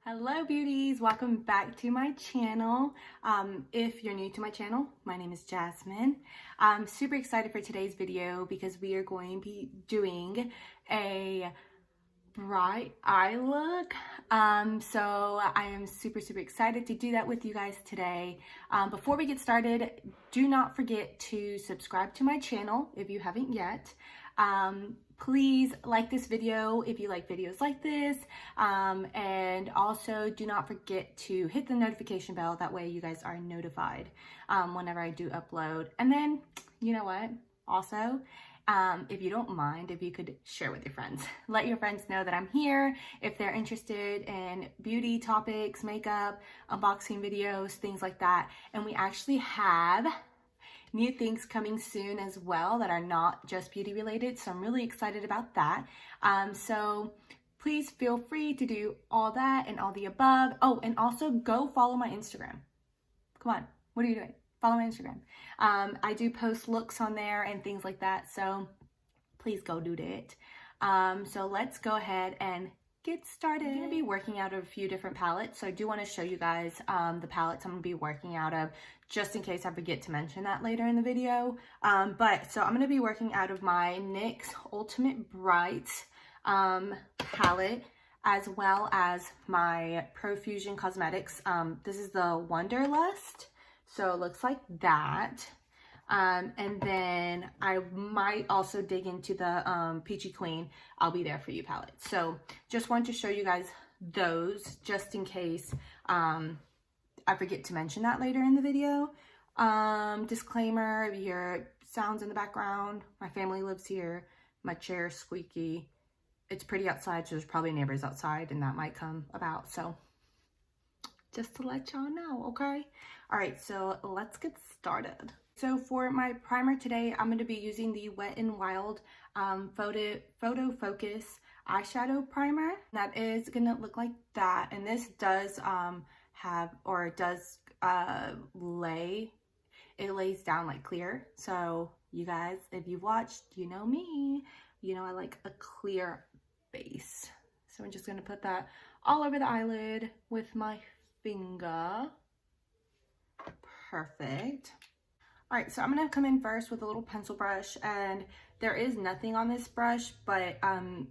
Hello beauties, welcome back to my channel. If you're new to my channel, my name is Jasmine. I'm super excited for today's video because we are going to be doing a bright eye look. So I am super excited to do that with you guys today. Before we get started, do not forget to subscribe to my channel if you haven't yet. Please like this video if you like videos like this, and also do not forget to hit the notification bell. That way you guys are notified whenever I do upload. And then, you know what, also, if you don't mind, if you could share with your friends. Let your friends know that I'm here if they're interested in beauty topics, makeup, unboxing videos, things like that. And we actually have new things coming soon as well that are not just beauty related, so I'm really excited about that. So please feel free to do all that and all the above. Oh, and also go follow my Instagram. Come on, what are you doing? Follow my Instagram. I do post looks on there and things like that, so please go do that. So let's go ahead and get started. I'm going to be working out of a few different palettes, so I do want to show you guys the palettes I'm going to be working out of, just in case I forget to mention that later in the video. So I'm going to be working out of my NYX Ultimate Bright palette, as well as my Profusion Cosmetics. This is the Wanderlust, so it looks like that. And then I might also dig into the Peachy Queen I'll Be There For You palette. So just wanted to show you guys those just in case I forget to mention that later in the video. Disclaimer, if you hear sounds in the background, my family lives here, my chair is squeaky. It's pretty outside, so there's probably neighbors outside and that might come about. So just to let y'all know, okay? All right, so let's get started. So for my primer today, I'm going to be using the Wet n Wild Photo Focus eyeshadow primer. That is going to look like that, and this does lays down like clear. So you guys, if you've watched, you know me, you know I like a clear base. So I'm just going to put that all over the eyelid with my finger. Perfect. All right, so I'm gonna come in first with a little pencil brush, and there is nothing on this brush, but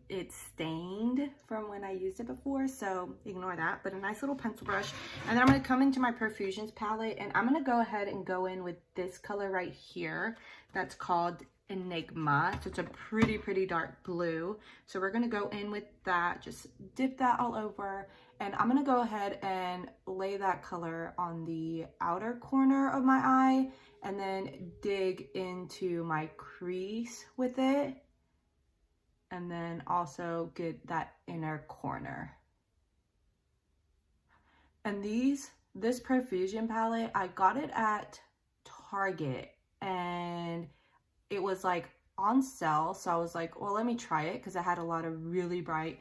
it's stained from when I used it before, so ignore that. But a nice little pencil brush, and then I'm gonna come into my Profusions palette, and I'm gonna go ahead and go in with this color right here. That's called Enigma. So it's a pretty dark blue. So we're gonna go in with that, just dip that all over, and I'm gonna go ahead and lay that color on the outer corner of my eye, and then dig into my crease with it, and then also get that inner corner. And this Profusion palette, I got it at Target, and it was like on sale, so I was like, well, let me try it, because it had a lot of really bright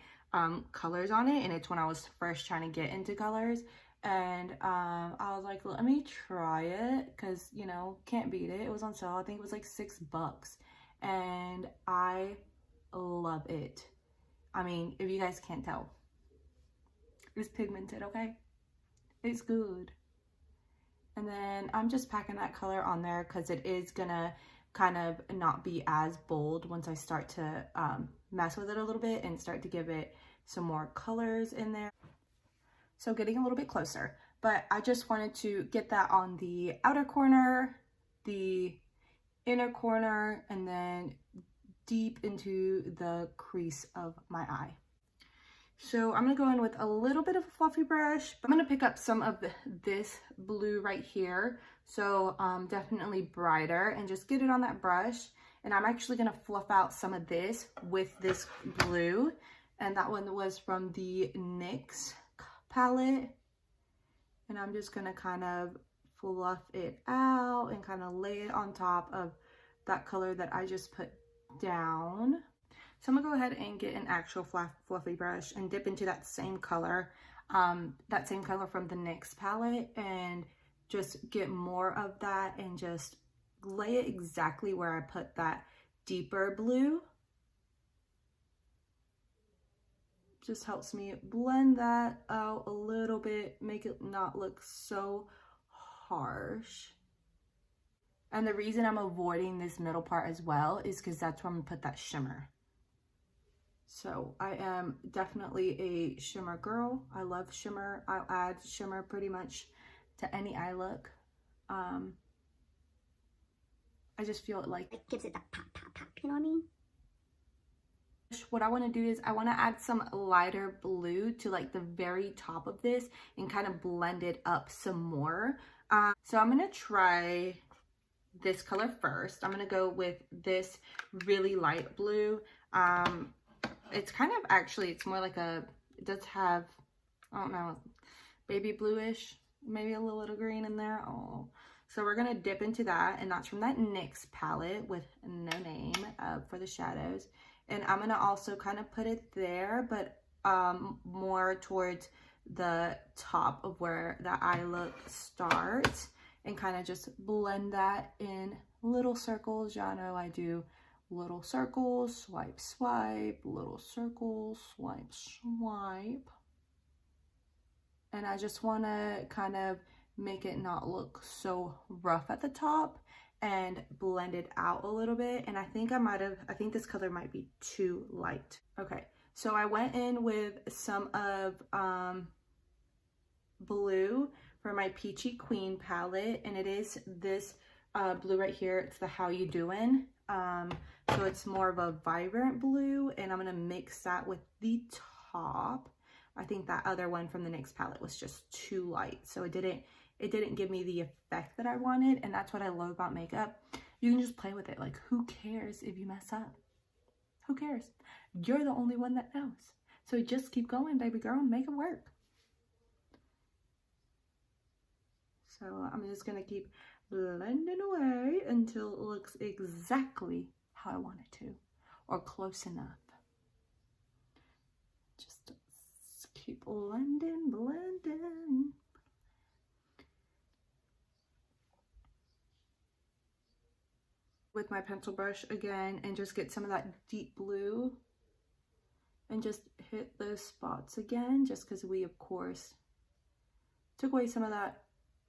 colors on it, and it's when I was first trying to get into colors. And I was like, let me try it, because, you know, can't beat it. It was on sale. I think it was like $6, and I love it. I mean, if you guys can't tell, it's pigmented, okay? It's good. And then I'm just packing that color on there because it is gonna kind of not be as bold once I start to mess with it a little bit and start to give it some more colors in there. So getting a little bit closer, but I just wanted to get that on the outer corner, the inner corner, and then deep into the crease of my eye. So I'm gonna go in with a little bit of a fluffy brush, but I'm gonna pick up some of this blue right here. So definitely brighter, and just get it on that brush. And I'm actually gonna fluff out some of this with this blue. And that one was from the NYX palette, and I'm just gonna kind of fluff it out and kind of lay it on top of that color that I just put down. So I'm gonna go ahead and get an actual fluffy brush and dip into that same color from the NYX palette, and just get more of that and just lay it exactly where I put that deeper blue. just helps me blend that out a little bit, make it not look so harsh. And the reason I'm avoiding this middle part as well is because that's where I'm gonna put that shimmer. So I am definitely a shimmer girl. I love shimmer. I'll add shimmer pretty much to any eye look. I just feel like it gives it that pop, pop, pop, you know what I mean? What I want to do is I want to add some lighter blue to like the very top of this and kind of blend it up some more. So I'm going to try this color first. I'm going to go with this really light blue. It's kind of actually, it's more like a, it does have, I don't know, baby bluish, maybe a little green in there. Oh, so we're going to dip into that, and that's from that NYX palette with no name for the shadows. And I'm going to also kind of put it there, but more towards the top of where the eye look starts, and kind of just blend that in little circles. Y'all know I do little circles, swipe, swipe, little circles, swipe, swipe. And I just want to kind of make it not look so rough at the top and blend it out a little bit. And I think I think this color might be too light. Okay, so I went in with some of blue for my Peachy Queen palette, and it is this blue right here. It's the How You Doin'. So it's more of a vibrant blue, and I'm gonna mix that with the top. I think that other one from the NYX palette was just too light, so it didn't give me the effect that I wanted. And that's what I love about makeup. You can just play with it. Like, who cares if you mess up? Who cares? You're the only one that knows. So just keep going, baby girl, make it work. So I'm just gonna keep blending away until it looks exactly how I want it to, or close enough. Just keep blending, blending. With my pencil brush again, and just get some of that deep blue and just hit those spots again, just because we of course took away some of that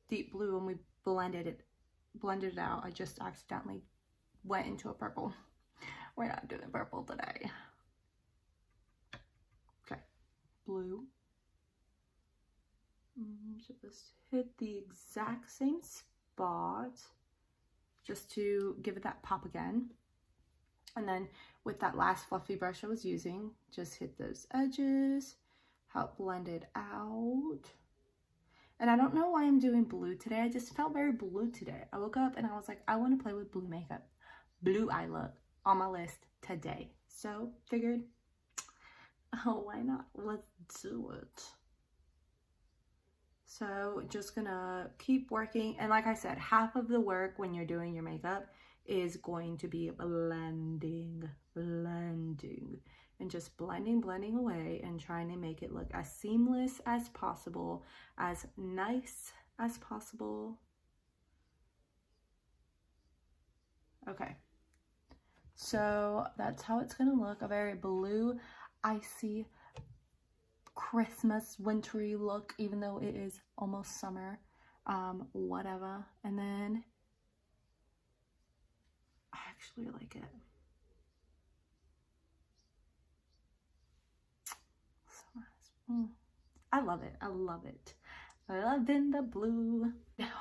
deep blue when we blended it out. I just accidentally went into a purple. We're not doing purple today. Okay, blue. Just hit the exact same spot just to give it that pop again. And then with that last fluffy brush I was using, just hit those edges, help blend it out. And I don't know why I'm doing blue today. I just felt very blue today. I woke up and I was like, I want to play with blue makeup. Blue eye look on my list today. So figured, oh, why not? Let's do it. So just gonna keep working. And like I said, half of the work when you're doing your makeup is going to be blending, and just blending away and trying to make it look as seamless as possible, as nice as possible. Okay, so that's how it's gonna look, a very blue, icy, Christmas wintry look, even though it is almost summer, whatever. And then I actually like it. I love it. I love it. Loving the blue.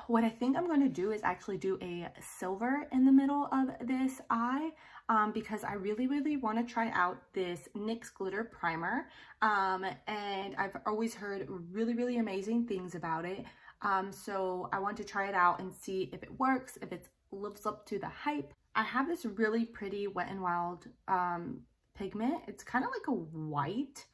What I think I'm going to do is actually do a silver in the middle of this eye, because I really want to try out this NYX glitter primer, and I've always heard really amazing things about it. So I want to try it out and see if it works, if it lives up to the hype. I have this really pretty Wet n Wild pigment. It's kind of like a white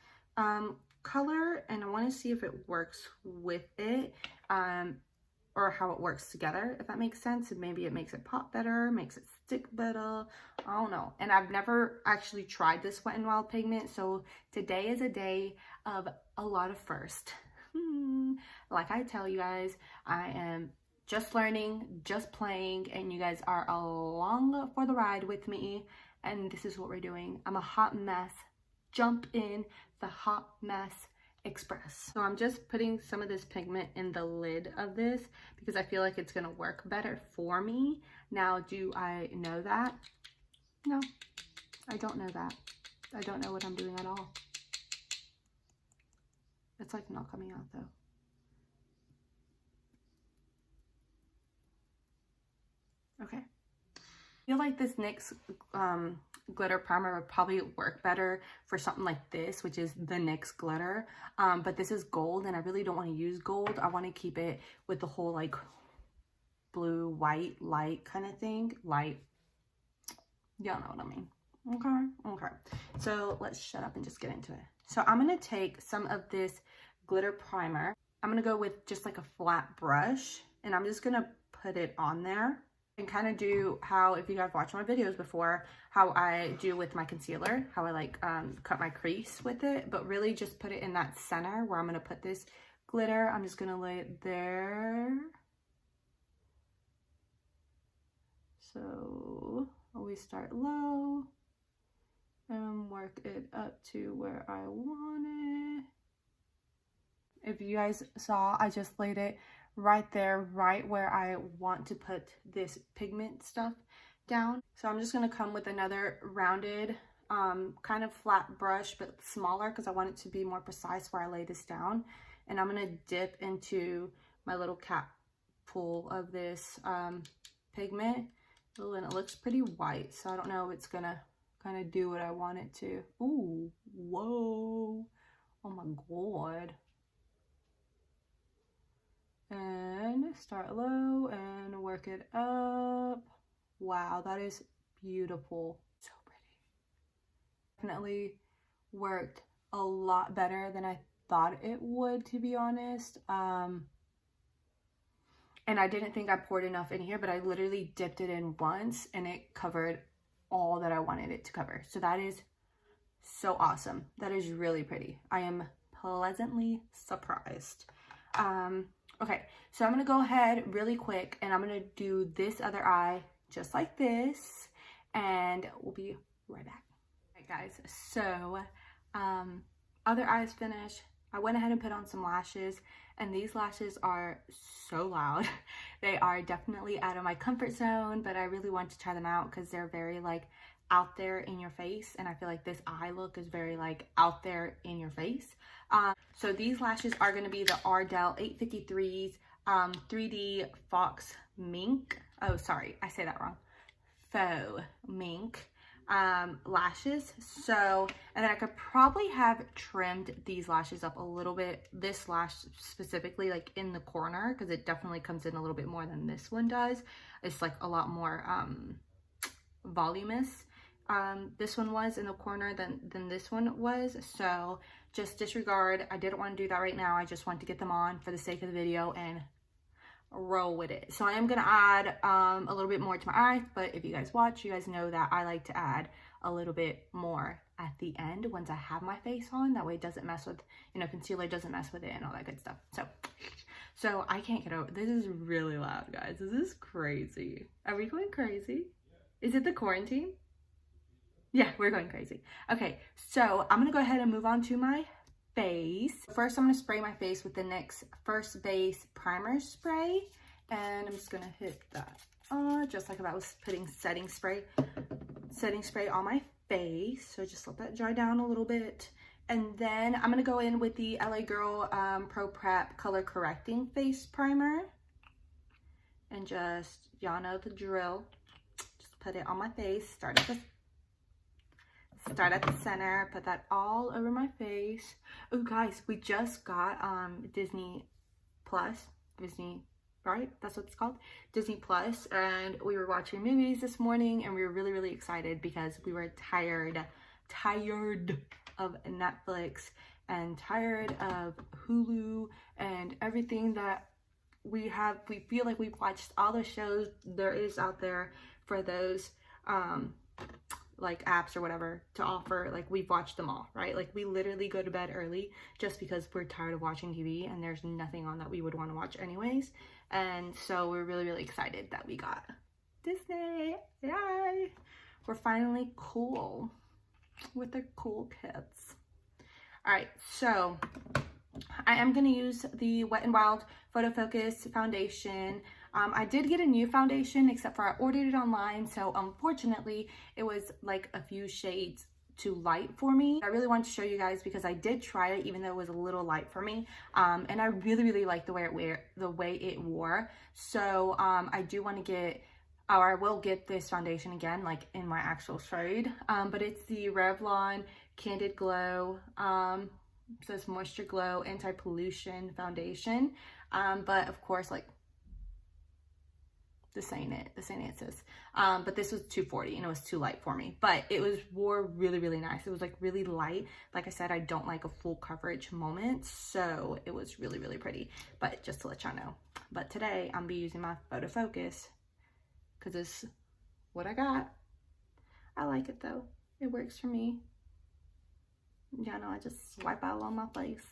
color, and I want to see if it works with it, or how it works together, if that makes sense. And maybe it makes it pop better, makes it stick better, I don't know. And I've never actually tried this Wet n Wild pigment, so today is a day of a lot of firsts. Like I tell you guys, I am just learning, just playing, and you guys are along for the ride with me, and this is what we're doing. I'm a hot mess jump in the hot mess express. So I'm just putting some of this pigment in the lid of this because I feel like it's gonna work better for me. Now, do I know that? No, I don't know that. I don't know what I'm doing at all. It's like not coming out though. Okay. I feel like this NYX glitter primer would probably work better for something like this, which is the NYX glitter. But this is gold and I really don't want to use gold. I want to keep it with the whole like blue, white, light kind of thing. Light. Y'all know what I mean. Okay. So let's shut up and just get into it. So I'm going to take some of this glitter primer. I'm going to go with just like a flat brush and I'm just going to put it on there. And kind of do how, if you guys watched my videos before, how I do with my concealer, how I like cut my crease with it, but really just put it in that center where I'm going to put this glitter. I'm just going to lay it there. So always start low and work it up to where I want it. If you guys saw, I just laid it right there, right where I want to put this pigment stuff down. So I'm just going to come with another rounded kind of flat brush, but smaller because I want it to be more precise where I lay this down. And I'm going to dip into my little cap pool of this pigment. Oh, and it looks pretty white, so I don't know if it's going to kind of do what I want it to. Ooh, whoa, oh my god. And start low and work it up. Wow, that is beautiful. So pretty. Definitely worked a lot better than I thought it would, to be honest. And I didn't think I poured enough in here, but I literally dipped it in once and it covered all that I wanted it to cover. So that is so awesome. That is really pretty. I am pleasantly surprised. Okay, so I'm going to go ahead really quick and I'm going to do this other eye just like this and we'll be right back. Alright guys, so other eye's finished. I went ahead and put on some lashes and these lashes are so loud. They are definitely out of my comfort zone, but I really want to try them out because they're very like out there in your face and I feel like this eye look is very like out there in your face. So these lashes are going to be the Ardell 853's 3D Fox Mink. Oh, sorry, I say that wrong. Faux Mink lashes. So, and then I could probably have trimmed these lashes up a little bit. This lash specifically, like in the corner, because it definitely comes in a little bit more than this one does. It's like a lot more voluminous. This one was in the corner than this one was, so just disregard. I didn't want to do that right now. I just wanted to get them on for the sake of the video and roll with it. So I am going to add a little bit more to my eye, but if you guys watch, you guys know that I like to add a little bit more at the end once I have my face on. That way it doesn't mess with, you know, concealer doesn't mess with it and all that good stuff. So I can't get over, this is really loud, guys. This is crazy. Are we going crazy? Is it the quarantine? Yeah, we're going crazy. Okay, so I'm gonna go ahead and move on to my face. First, I'm gonna spray my face with the NYX First Base Primer Spray. And I'm just gonna hit that just like if I was putting setting spray on my face. So just let that dry down a little bit. And then I'm gonna go in with the LA Girl Pro Prep Color Correcting Face Primer. And just, y'all know the drill. Just put it on my face, start at the center, put that all over my face. Oh guys, we just got Disney, right? That's what it's called, Disney Plus, and we were watching movies this morning and we were really excited because we were tired of Netflix and tired of Hulu and everything that we feel like we've watched all the shows there is out there for those like apps or whatever to offer. Like we've watched them all, right? Like we literally go to bed early just because we're tired of watching TV and there's nothing on that we would want to watch anyways. And so we're really excited that we got Disney. Yay! We're finally cool. with their cool kits. All right, so I am going to use the Wet n Wild Photo Focus foundation. I did get a new foundation, except for I ordered it online, so unfortunately it was like a few shades too light for me. I really wanted to show you guys because I did try it, even though it was a little light for me, and I really liked the way it wore. So I do want to get, or I will get this foundation again, like in my actual shade, but it's the Revlon Candid Glow. Says Moisture Glow Anti-Pollution Foundation, but of course, like, this ain't it, sis. But this was $2.40 and it was too light for me, but it wore really nice. It was like really light. Like I said, I don't like a full coverage moment, so it was really pretty, but just to let y'all know. But today I'm gonna be using my Photo Focus because it's what I got. I like it though, it works for me. Y'all know I just swipe out on my face.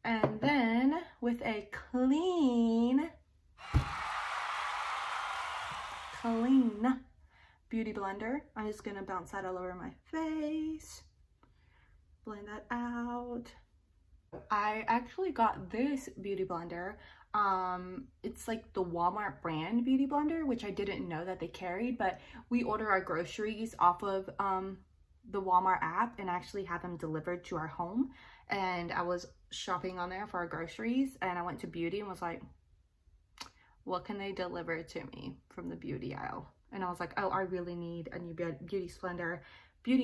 And then with a clean beauty blender, I'm just gonna bounce that all over my face, blend that out. I actually got this beauty blender. It's like the Walmart brand beauty blender, which I didn't know that they carried, but we order our groceries off of the Walmart app and actually have them delivered to our home. And I was shopping on there for our groceries, and I went to Beauty and was like, what can they deliver to me from the beauty aisle? And I was like, oh, I really need a new beauty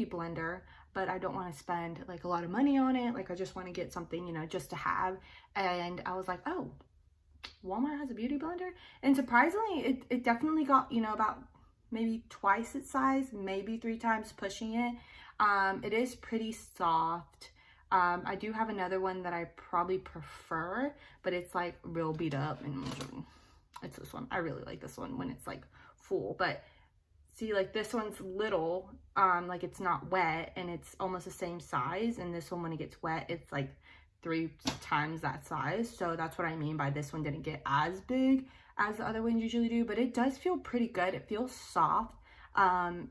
blender, but I don't want to spend like a lot of money on it. Like, I just want to get something, you know, just to have. And I was like, oh, Walmart has a beauty blender. And surprisingly, it definitely got, you know, about maybe twice its size, maybe 3 times pushing it. It is pretty soft. I do have another one that I probably prefer, but it's like real beat up, and it's this one. I really like this one when it's like full, but see, like this one's little, like it's not wet, and it's almost the same size, and this one, when it gets wet, it's like 3 times that size. So that's what I mean by this one didn't get as big as the other ones usually do, but it does feel pretty good. It feels soft.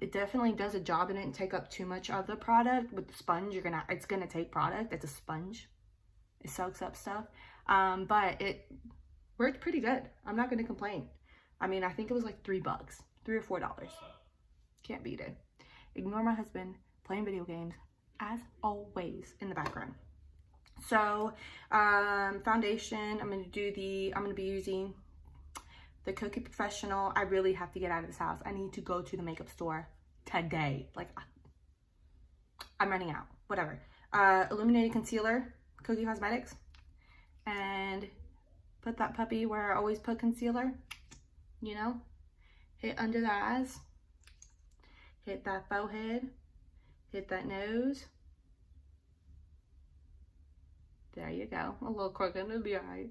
It definitely does a job. It didn't take up too much of the product. With the sponge, it's gonna take product. It's a sponge. It soaks up stuff. But it worked pretty good. I'm not gonna complain. I mean, I think it was like $3, $3 or $4. Can't beat it. Ignore my husband playing video games as always in the background. So foundation, I'm gonna be using the Cookie Professional. I really have to get out of this house. I need to go to the makeup store today. Like, I'm running out. Whatever. Illuminating concealer, Cookie Cosmetics, and put that puppy where I always put concealer. You know, hit under the eyes, hit that forehead, hit that nose. There you go. A little crooked, it'll be alright.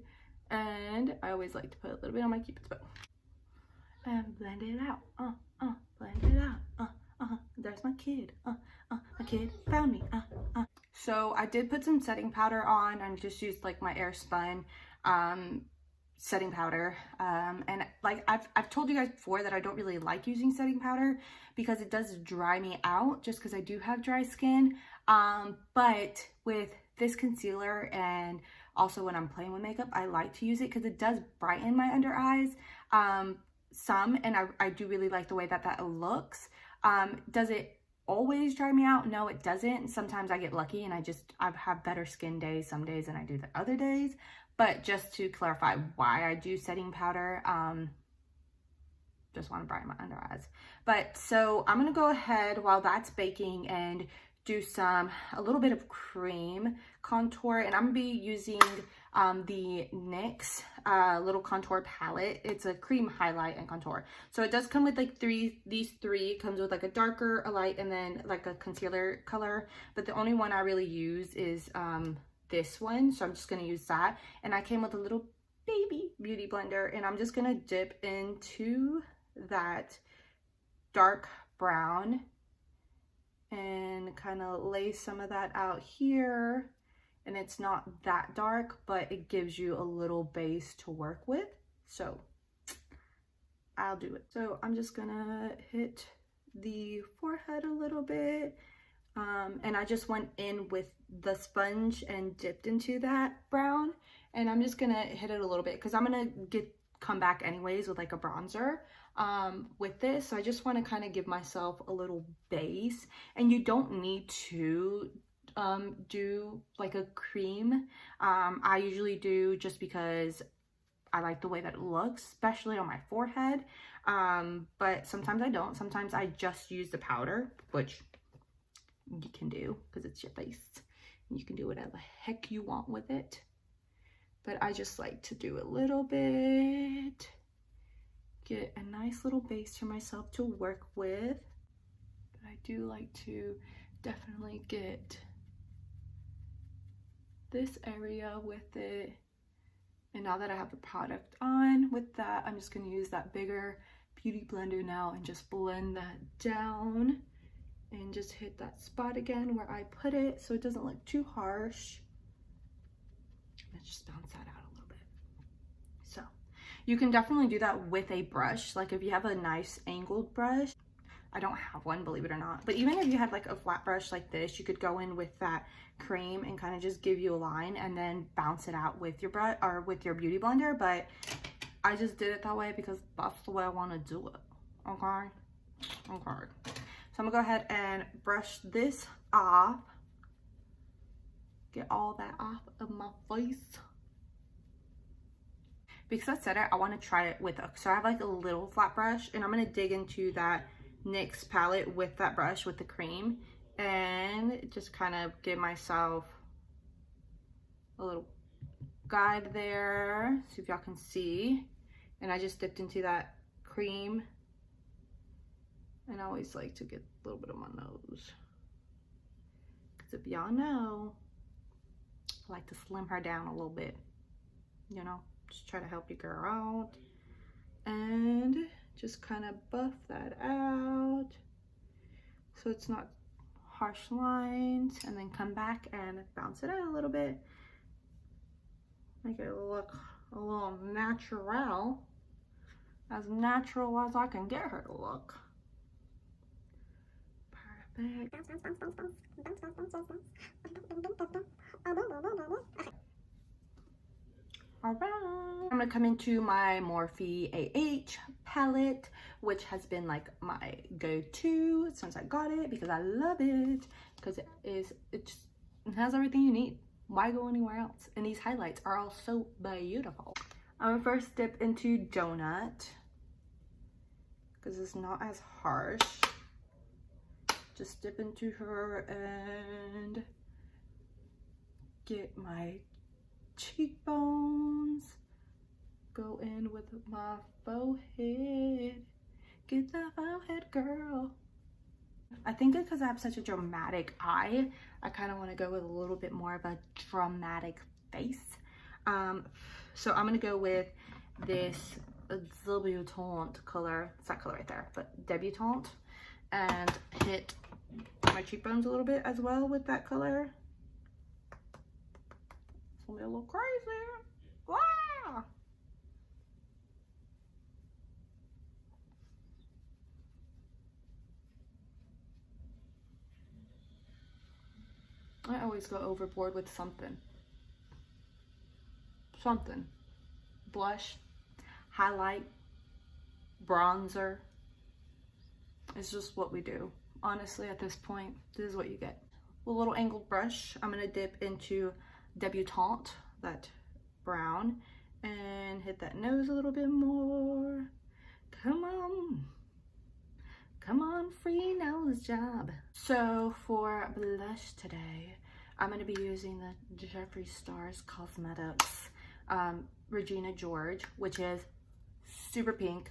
And I always like to put a little bit on my Cupid's bow and blend it out. Blend it out. There's my kid. My kid found me. So I did put some setting powder on. I just used like my Airspun setting powder. And like I've told you guys before that I don't really like using setting powder because it does dry me out, just because I do have dry skin. But with this concealer, and also when I'm playing with makeup, I like to use it because it does brighten my under eyes some, and I do really like the way that looks. Does it always dry me out? No, it doesn't. Sometimes I get lucky and I have better skin days some days than I do the other days. But just to clarify why I do setting powder, just want to brighten my under eyes. But so I'm gonna go ahead while that's baking and do a little bit of cream contour, and I'm gonna be using the NYX little contour palette. It's a cream highlight and contour. So it does come with like these three. It comes with like a darker, a light, and then like a concealer color. But the only one I really use is this one. So I'm just gonna use that. And I came with a little baby beauty blender, and I'm just gonna dip into that dark brown and kind of lay some of that out here. And it's not that dark, but it gives you a little base to work with. So I'll do it. So I'm just gonna hit the forehead a little bit. And I just went in with the sponge and dipped into that brown. And I'm just gonna hit it a little bit because I'm gonna come back anyways with like a bronzer with this. So I just want to kind of give myself a little base. And you don't need to do like a cream. I usually do just because I like the way that it looks, especially on my forehead. But sometimes I don't. Sometimes I just use the powder, which you can do because it's your face. You can do whatever the heck you want with it. But I just like to do a little bit. Get a nice little base for myself to work with. But I do like to definitely get this area with it. And now that I have the product on with that, I'm just gonna use that bigger beauty blender now and just blend that down and just hit that spot again where I put it so it doesn't look too harsh. Let's just bounce that out a little bit. So you can definitely do that with a brush. Like if you have a nice angled brush, I don't have one, believe it or not, but even if you had like a flat brush like this, you could go in with that cream and kind of just give you a line and then bounce it out with your brush or with your beauty blender. But I just did it that way because that's the way I want to do it. Okay. So I'm gonna go ahead and brush this off. Get all that off of my face. Because I said it, I want to try it with so I have like a little flat brush and I'm gonna dig into that NYX palette with that brush with the cream and just kind of give myself a little guide there, see if y'all can see. And I just dipped into that cream, and I always like to get a little bit of my nose because if y'all know, I like to slim her down a little bit, you know, just try to help your girl out. And just kind of buff that out so it's not harsh lines, and then come back and bounce it out a little bit, make it look a little natural as I can get her to look. Perfect. Alright, I'm gonna come into my Morphe AH palette, which has been like my go-to since I got it because I love it, because it has everything you need. Why go anywhere else? And these highlights are all so beautiful. I'm gonna first dip into Donut because it's not as harsh. Just dip into her and get my cheekbones, go in with my forehead, get that forehead, girl. I think because I have such a dramatic eye, I kind of want to go with a little bit more of a dramatic face. So I'm gonna go with this debutante color. It's that color right there, but debutante, and hit my cheekbones a little bit as well with that color. It's gonna be a little crazy. Wow. I always go overboard with something. Blush, highlight, bronzer. It's just what we do. Honestly, at this point, this is what you get. With a little angled brush, I'm gonna dip into Debutante, that brown, and hit that nose a little bit more. Come on, free nose job. So for blush today, I'm gonna be using the Jeffree Star's Cosmetics Regina George, which is super pink.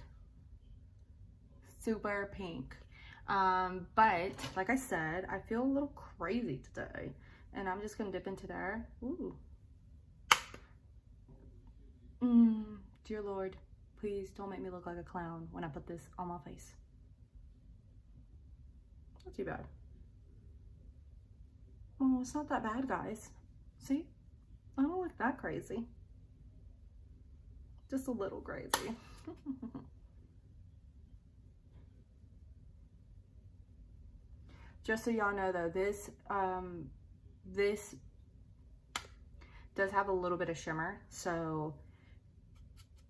But like I said, I feel a little crazy today, and I'm just gonna dip into there. Ooh. Dear Lord, please don't make me look like a clown when I put this on my face. Not too bad. Oh, it's not that bad, guys. See? I don't look that crazy. Just a little crazy. Just so y'all know though, this does have a little bit of shimmer, so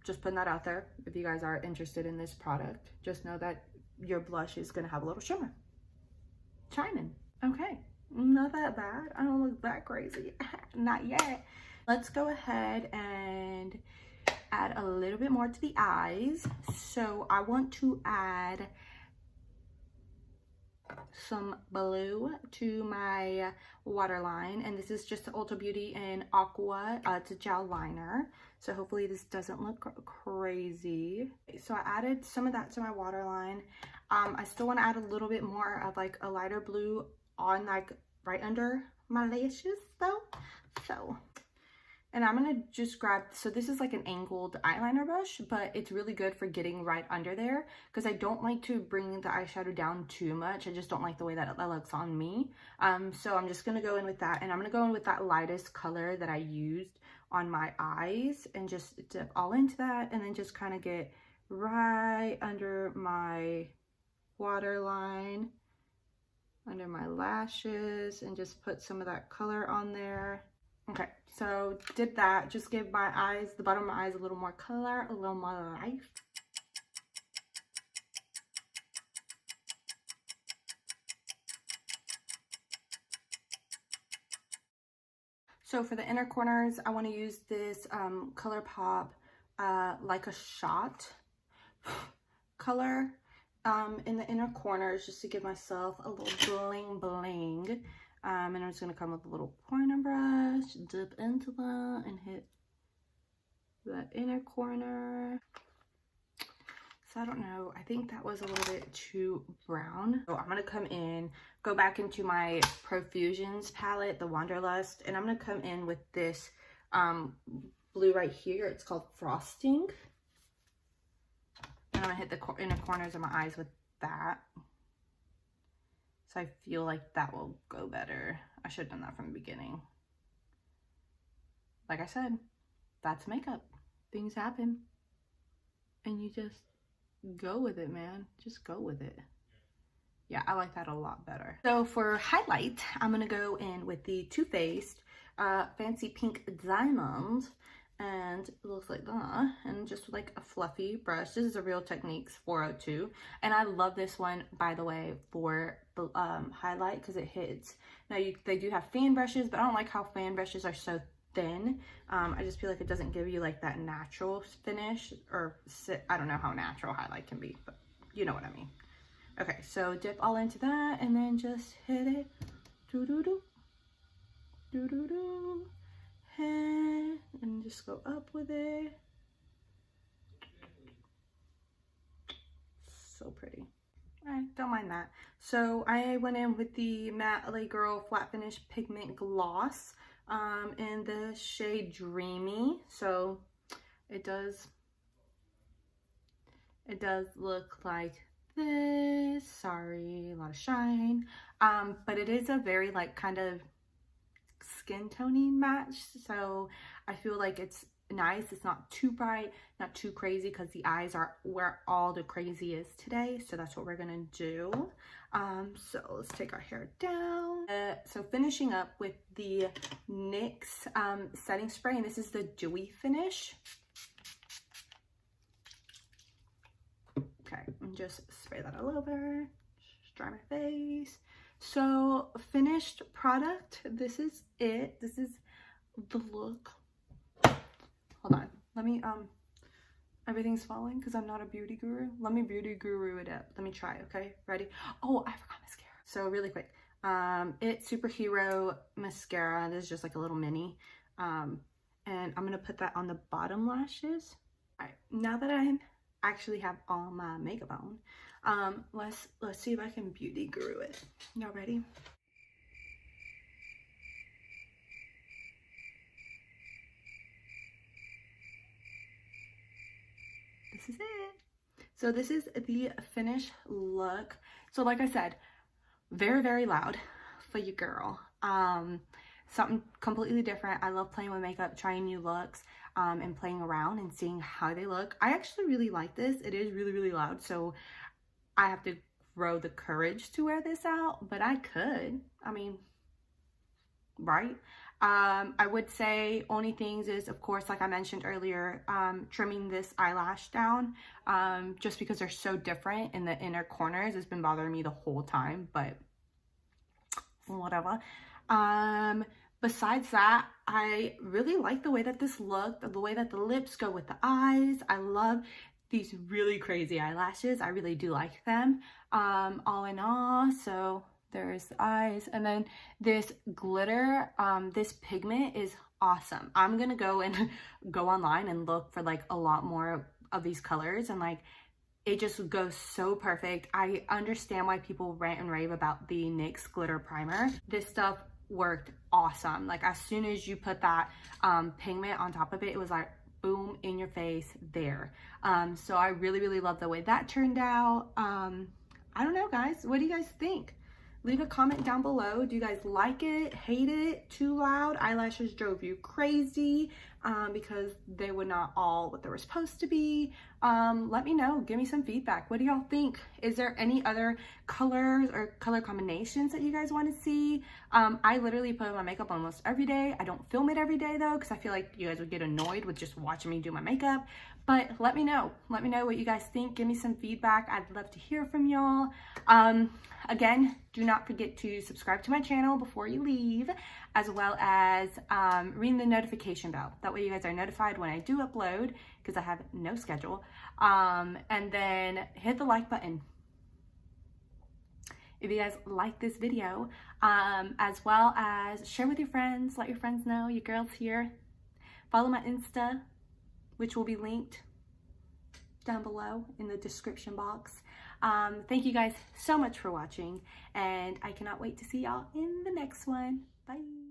just putting that out there. If you guys are interested in this product, just know that your blush is gonna have a little shimmer. Shining. Okay, not that bad. I don't look that crazy. Not yet. Let's go ahead and add a little bit more to the eyes. So I want to add some blue to my waterline, and this is just the Ulta Beauty in Aqua. It's a gel liner, so hopefully this doesn't look crazy. So I added some of that to my waterline. I still want to add a little bit more of like a lighter blue on like right under my lashes though. And I'm gonna just grab, so this is like an angled eyeliner brush, but it's really good for getting right under there because I don't like to bring the eyeshadow down too much. I just don't like the way that it looks on me. So I'm just gonna go in with that, and I'm gonna go in with that lightest color that I used on my eyes and just dip all into that, and then just kind of get right under my waterline, under my lashes, and just put some of that color on there. Okay, so did that, just give my eyes, the bottom of my eyes, a little more color, a little more life. So for the inner corners, I want to use this ColourPop Like a Shot color in the inner corners, just to give myself a little bling bling. And I'm just going to come with a little pointer brush, dip into that, and hit that inner corner. So I don't know, I think that was a little bit too brown. So I'm going to come in, go back into my Profusions palette, the Wanderlust, and I'm going to come in with this blue right here. It's called Frosting. And I'm going to hit the inner corners of my eyes with that. So I feel like that will go better. I should have done that from the beginning. Like I said, that's makeup. Things happen. And you just go with it, man. Just go with it. Yeah, I like that a lot better. So for highlight, I'm going to go in with the Too Faced Fancy Pink Diamond. And it looks like that, and just like a fluffy brush. This is a Real Techniques 402, and I love this one, by the way, for the highlight, because it hits. Now they do have fan brushes, but I don't like how fan brushes are so thin. I just feel like it doesn't give you like that natural finish, or I don't know how natural highlight can be, but you know what I mean. Okay, so dip all into that, and then just hit it. Doo doo doo, doo doo doo. And just go up with it. So pretty. Alright, don't mind that. So I went in with the Matte LA Girl Flat Finish Pigment Gloss in the shade Dreamy. So it does look like this. Sorry, a lot of shine. But it is a very like kind of skin tony match, so I feel like it's nice. It's not too bright, not too crazy, because the eyes are where all the crazy is today, so that's what we're gonna do. So let's take our hair down. So finishing up with the NYX setting spray, and this is the Dewy Finish. Okay, and just spray that all over, just dry my face. So finished product, this is it. This is the look. Hold on, let me everything's falling because I'm not a beauty guru. Let me beauty guru it up. Let me try. Okay, ready? Oh, I forgot mascara. So really quick, it's Superhero mascara. This is just like a little mini, and I'm gonna put that on the bottom lashes. All right, now that I actually have all my makeup on, let's see if I can beauty guru it. Y'all ready? This is it. So this is the finished look. So like I said, very, very loud for your girl. Something completely different. I love playing with makeup, trying new looks, and playing around and seeing how they look. I actually really like this. It is really, really loud, so I have to throw the courage to wear this out, but I could. I mean, right? I would say only things is, of course, like I mentioned earlier, trimming this eyelash down, just because they're so different in the inner corners. It's been bothering me the whole time, but whatever. Besides that, I really like the way that this looked, the way that the lips go with the eyes. I love these really crazy eyelashes. I really do like them, all in all. So there's the eyes, and then this glitter, this pigment is awesome. I'm gonna go and go online and look for like a lot more of these colors, and like it just goes so perfect. I understand why people rant and rave about the NYX glitter primer. This stuff worked awesome. Like as soon as you put that pigment on top of it, it was like boom, in your face there. So I really love the way that turned out. I don't know, guys, what do you guys think? Leave a comment down below. Do you guys like it, hate it, too loud? Eyelashes drove you crazy because they were not all what they were supposed to be. Let me know. Give me some feedback. What do y'all think? Is there any other colors or color combinations that you guys want to see? I literally put on my makeup almost every day. I don't film it every day though, because I feel like you guys would get annoyed with just watching me do my makeup. But let me know. Let me know what you guys think. Give me some feedback. I'd love to hear from y'all. Again, do not forget to subscribe to my channel before you leave, as well as ring the notification bell. That way you guys are notified when I do upload, because I have no schedule. And then hit the like button if you guys like this video, as well as share with your friends. Let your friends know your girl's here. Follow my Insta, which will be linked down below in the description box. Thank you guys so much for watching, and I cannot wait to see y'all in the next one. Bye.